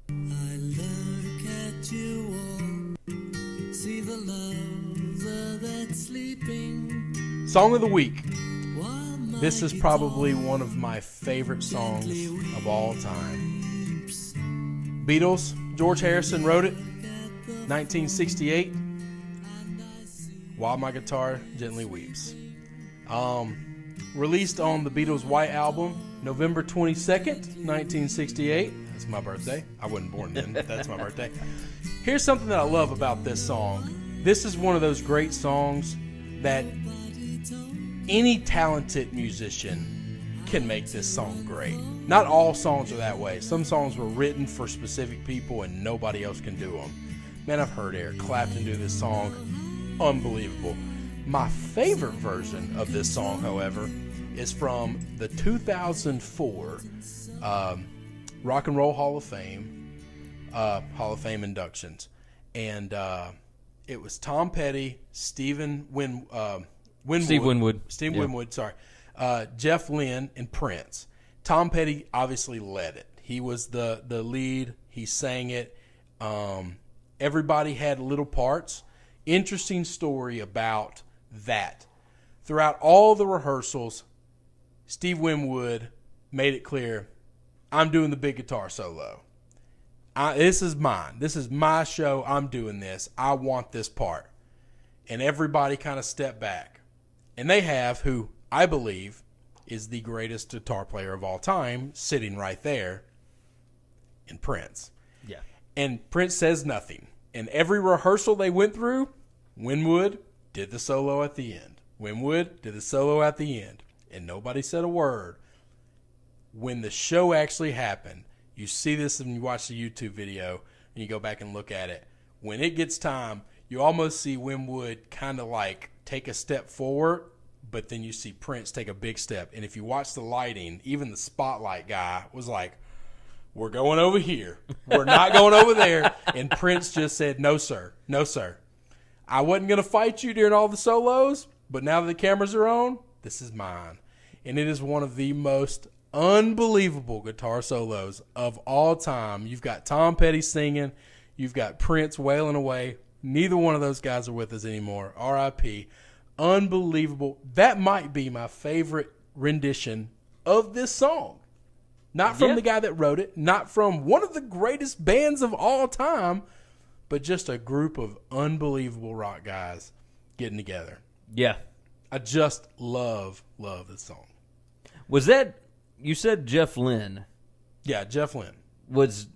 I look at you all, see the lover that's sleeping. Song of the week. While my This is probably one of my favorite songs of all time. Beatles, George Harrison wrote it, 1968. While My Guitar Gently Weeps. Released on the Beatles' White Album, November 22nd, 1968. That's my birthday. I wasn't born then, but that's my birthday. Here's something that I love about this song. This is one of those great songs that any talented musician can make this song great. Not all songs are that way. Some songs were written for specific people and nobody else can do them. Man, I've heard Eric Clapton do this song. Unbelievable. My favorite version of this song, however, is from the 2004 Rock and Roll Hall of Fame inductions. And it was Tom Petty, Steve Winwood, Jeff Lynne, and Prince. Tom Petty obviously led it. He was the lead. He sang it. Everybody had little parts. Interesting story about that. Throughout all the rehearsals, Steve Winwood made it clear, I'm doing the big guitar solo. This is mine. This is my show. I'm doing this. I want this part. And everybody kind of stepped back. And they have who I believe is the greatest guitar player of all time sitting right there in Prince. Yeah. And Prince says nothing. And every rehearsal they went through, Winwood did the solo at the end. Winwood did the solo at the end. And nobody said a word. When the show actually happened, you see this and you watch the YouTube video and you go back and look at it. When it gets time, you almost see Winwood kind of like take a step forward, but then you see Prince take a big step. And if you watch the lighting, even the spotlight guy was like, we're going over here. We're not going over there. And Prince just said, no, sir. No, sir. I wasn't going to fight you during all the solos, but now that the cameras are on, this is mine. And it is one of the most unbelievable guitar solos of all time. You've got Tom Petty singing. You've got Prince wailing away. Neither one of those guys are with us anymore. R.I.P. Unbelievable. That might be my favorite rendition of this song. Not from the guy that wrote it, not from one of the greatest bands of all time, but just a group of unbelievable rock guys getting together. Yeah. I just love this song. Was that, you said Jeff Lynne. Yeah, Jeff Lynne. Was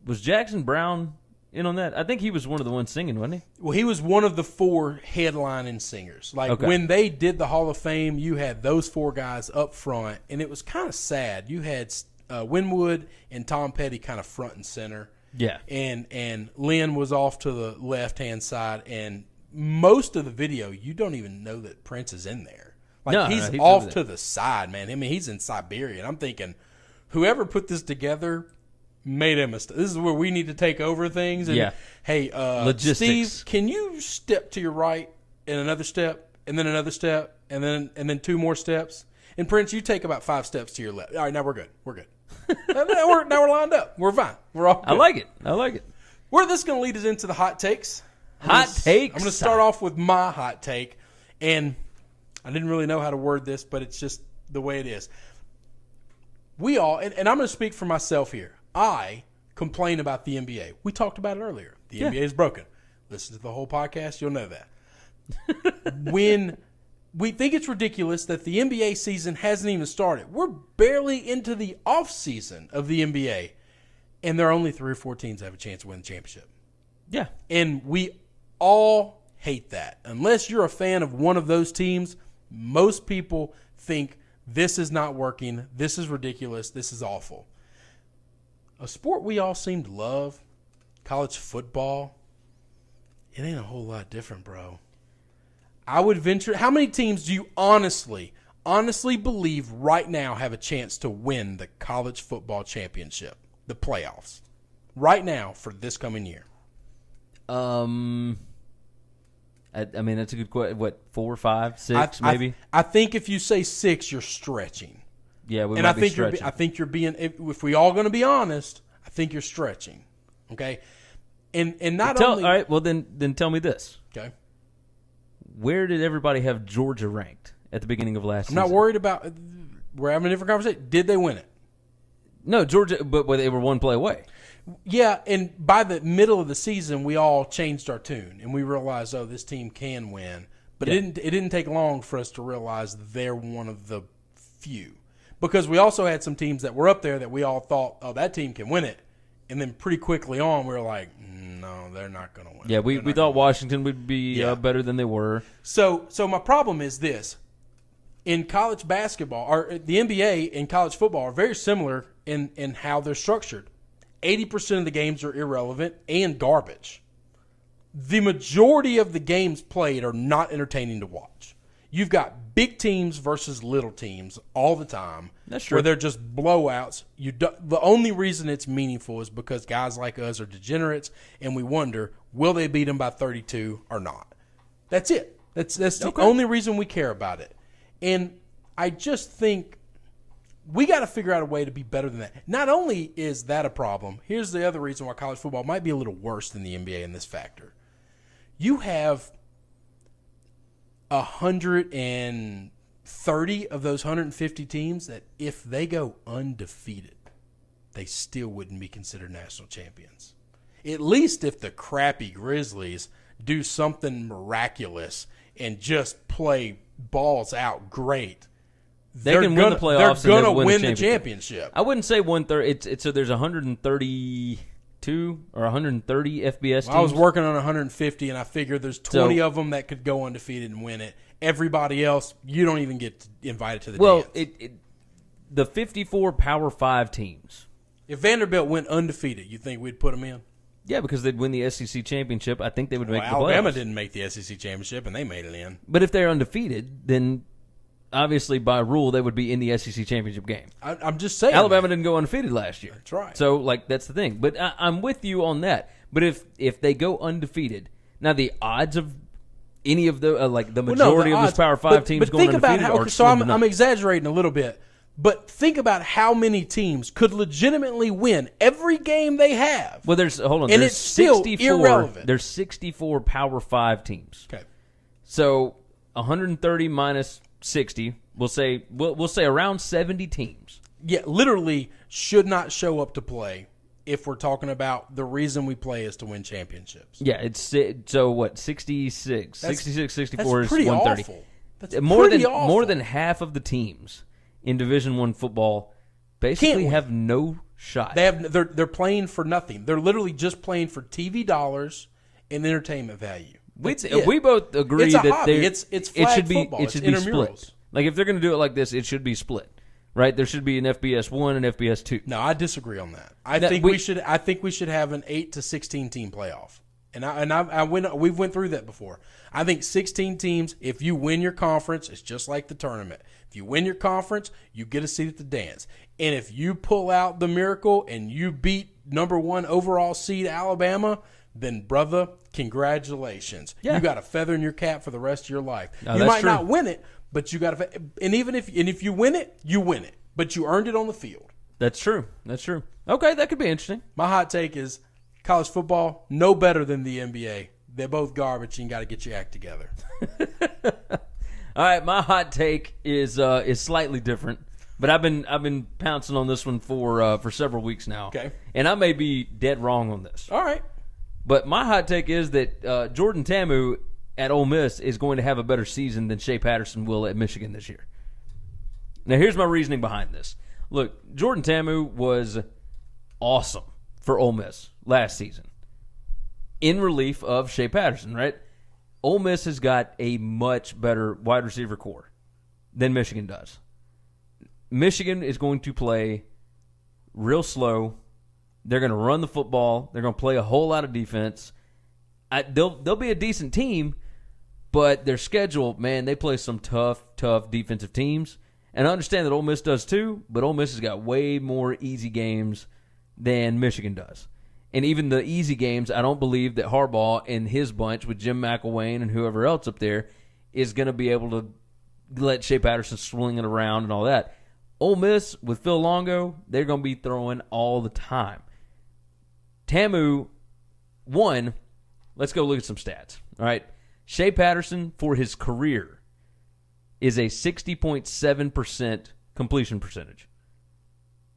Jackson Browne in on that? I think he was one of the ones singing, wasn't he? Well, he was one of the four headlining singers. When they did the Hall of Fame, you had those four guys up front, and it was kind of sad. You had Winwood and Tom Petty kind of front and center. Yeah. And Lynn was off to the left-hand side, and most of the video, you don't even know that Prince is in there. He's off to the side, man. I mean, he's in Siberia. And I'm thinking, whoever put this together made a mistake. This is where we need to take over things. And, hey, logistics. Steve, can you step to your right and another step, and then another step, and then two more steps? And Prince, you take about 5 steps to your left. All right, now we're good. We're good. now we're lined up. We're fine. We're all good. I like it. Where this going to lead us into the hot takes. Hot takes? I'm going to start off with my hot take. And I didn't really know how to word this, but it's just the way it is. We all, and I'm going to speak for myself here. I complain about the NBA. We talked about it earlier. The NBA is broken. Listen to the whole podcast. You'll know that. When we think it's ridiculous that the NBA season hasn't even started. We're barely into the off season of the NBA, and there are only 3 or 4 teams that have a chance to win the championship. Yeah. And we all hate that. Unless you're a fan of one of those teams, most people think this is not working, this is ridiculous, this is awful. A sport we all seem to love, college football, it ain't a whole lot different, bro. I would venture, how many teams do you honestly believe right now have a chance to win the college football championship, the playoffs, right now for this coming year? I mean, that's a good question. What, 4, 5, 6, maybe? I think if you say 6, you're stretching. Yeah, we might be stretching. I think you're being, if we all going to be honest, I think you're stretching. Okay, and not All only right, well then tell me this. okay. Where did everybody have Georgia ranked at the beginning of last season? I'm not worried about. We're having a different conversation. Did they win it? No, Georgia, but they were one play away. Yeah, and by the middle of the season, we all changed our tune, and we realized, oh, this team can win. But it didn't take long for us to realize they're one of the few. Because we also had some teams that were up there that we all thought, oh, that team can win it. And then pretty quickly on, we were like, no, they're not going to win. Yeah, we thought Washington would be better than they were. So my problem is this. In college basketball, or the NBA and college football are very similar in how they're structured. 80% of the games are irrelevant and garbage. The majority of the games played are not entertaining to watch. You've got big teams versus little teams all the time. That's true. Where they're just blowouts. The only reason it's meaningful is because guys like us are degenerates, and we wonder, will they beat them by 32 or not? That's it. That's the only reason we care about it. And I just think we got to figure out a way to be better than that. Not only is that a problem, here's the other reason why college football might be a little worse than the NBA in this factor. You have 130 of those 150 teams that if they go undefeated, they still wouldn't be considered national champions. At least if the crappy Grizzlies do something miraculous and just play balls out great, They can win the playoffs. They're going to win the championship. I wouldn't say 130. So there's 132 or 130 FBS teams. I was working on 150, and I figured there's 20 of them that could go undefeated and win it. Everybody else, you don't even get invited to the dance. The 54 Power 5 teams. If Vanderbilt went undefeated, you think we'd put them in? Yeah, because they'd win the SEC championship. I think they would make the playoffs. Alabama didn't make the SEC championship, and they made it in. But if they're undefeated, then obviously by rule they would be in the SEC championship game. I'm just saying. Alabama didn't go undefeated last year. That's right. So, that's the thing. But I'm with you on that. But if they go undefeated, now the odds of any of the the majority of those Power 5 teams going undefeated are so I'm exaggerating a little bit. But think about how many teams could legitimately win every game they have. Well, there's 64, irrelevant. There's 64 Power 5 teams. Okay. So 130 minus 60, we'll say around 70 teams. Yeah, literally should not show up to play if we're talking about the reason we play is to win championships. Yeah, it's 66, 64 is pretty 130. Awful. That's More than half of the teams in Division I football basically have no shot. They're playing for nothing. They're literally just playing for TV dollars and entertainment value. We both agree it's a that hobby. It's flag football. It should be split. Like if they're going to do it like this, it should be split. Right? There should be an FBS 1 and FBS 2. No, I disagree on that. I think we should have an 8 to 16 team playoff. We've went through that before. I think 16 teams, if you win your conference, it's just like the tournament. If you win your conference, you get a seat at the dance. And if you pull out the miracle and you beat number 1 overall seed Alabama, then brother, congratulations. Yeah. You got a feather in your cap for the rest of your life. You might not win it, but you got if you win it, you win it. But you earned it on the field. That's true. Okay, that could be interesting. My hot take is college football no better than the NBA. They're both garbage, and you got to get your act together. All right, my hot take is slightly different, but I've been pouncing on this one for several weeks now. Okay, and I may be dead wrong on this. All right, but my hot take is that Jordan Ta'amu at Ole Miss is going to have a better season than Shea Patterson will at Michigan this year. Now, here's my reasoning behind this. Look, Jordan Ta'amu was awesome for Ole Miss last season, in relief of Shea Patterson, right? Ole Miss has got a much better wide receiver core than Michigan does. Michigan is going to play real slow. They're going to run the football. They're going to play a whole lot of defense. They'll be a decent team, but their schedule, man, they play some tough defensive teams. And I understand that Ole Miss does too, but Ole Miss has got way more easy games than Michigan does. And even the easy games, I don't believe that Harbaugh and his bunch with Jim McElwain and whoever else up there is going to be able to let Shea Patterson swing it around and all that. Ole Miss with Phil Longo, they're going to be throwing all the time. Tamu, one, let's go look at some stats. All right. Shea Patterson, for his career, is a 60.7% completion percentage.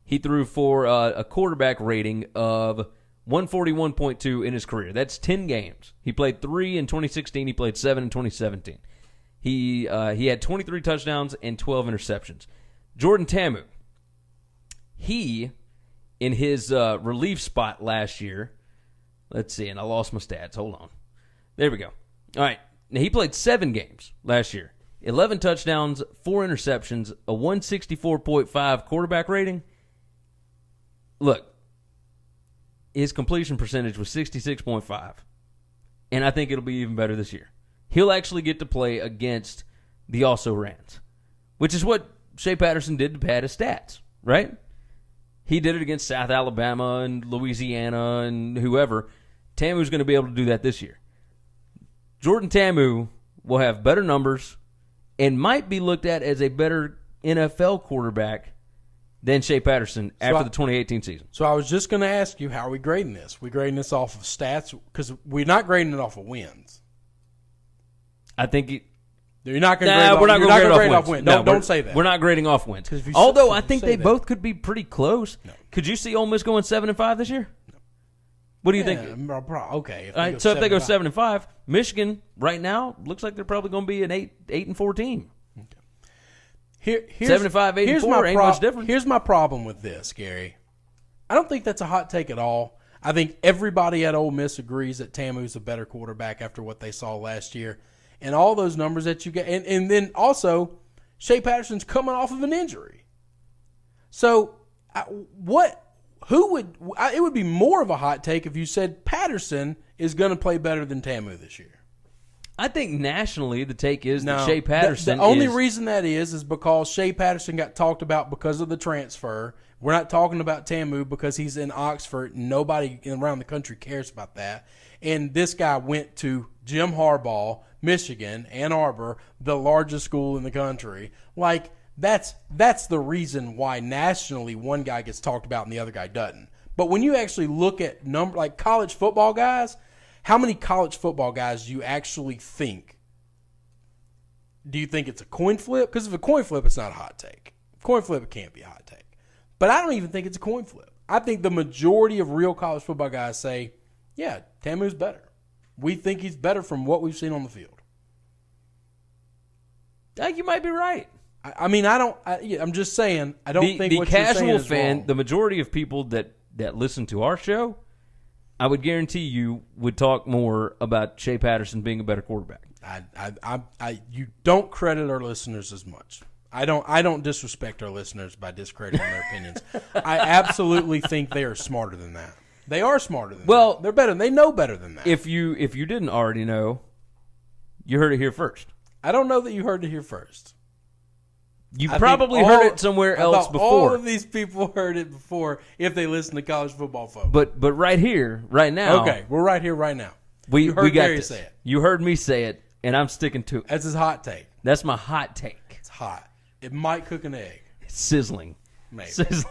He threw for a quarterback rating of 141.2 in his career. That's 10 games. He played 3 in 2016. He played 7 in 2017. He had 23 touchdowns and 12 interceptions. Jordan Tamu, he, in his relief spot last year, let's see, and I lost my stats. Hold on. There we go. All right. Now, he played 7 games last year. 11 touchdowns, 4 interceptions, a 164.5 quarterback rating. Look, his completion percentage was 66.5, and I think it'll be even better this year. He'll actually get to play against the also-rans, which is what Shea Patterson did to pad his stats, right? He did it against South Alabama and Louisiana and whoever. Tamu's going to be able to do that this year. Jordan Tamu will have better numbers and might be looked at as a better NFL quarterback than Shea Patterson after the 2018 season. So I was just going to ask you, how are we grading this? We grading this off of stats? Because we're not grading it off of wins. I think you're not going to grade off wins. No, don't say that. We're not grading off wins. Although I think they both could be pretty close. No. Could you see Ole Miss going 7-5 this year? No. What do you think? Okay. All right, so if they go 7-5, Michigan right now looks like they're probably going to be an 8-4 team. Here's 75, 84 ain't much different. Here's my problem with this, Gary. I don't think that's a hot take at all. I think everybody at Ole Miss agrees that Tamu's a better quarterback after what they saw last year. And all those numbers that you get. And then also, Shea Patterson's coming off of an injury. So, it would be more of a hot take if you said Patterson is going to play better than Tamu this year. I think nationally the take is that Shea Patterson the only reason that is because Shea Patterson got talked about because of the transfer. We're not talking about Tamu because he's in Oxford. Nobody around the country cares about that. And this guy went to Jim Harbaugh, Michigan, Ann Arbor, the largest school in the country. Like, that's the reason why nationally one guy gets talked about and the other guy doesn't. But when you actually look at like college football guys, how many college football guys do you actually think? Do you think it's a coin flip? Because if a coin flip, it's not a hot take. Coin flip, it can't be a hot take. But I don't even think it's a coin flip. I think the majority of real college football guys say, yeah, Tamu's better. We think he's better from what we've seen on the field. I think you might be right. I'm just saying, I don't think what you're saying is wrong. The casual fan, the majority of people that listen to our show, I would guarantee you would talk more about Shea Patterson being a better quarterback. You don't credit our listeners as much. I don't disrespect our listeners by discrediting their opinions. I absolutely think they are smarter than that. They are smarter than that. They're better. They know better than that. If you didn't already know, you heard it here first. I don't know that you heard it here first. You probably heard it somewhere else before. All of these people heard it before if they listen to college football folks. But right here, right now. Okay, we're right here, right now. You heard Gary say it. You heard me say it, and I'm sticking to it. That's his hot take. That's my hot take. It's hot. It might cook an egg. It's sizzling. Maybe. Sizzling.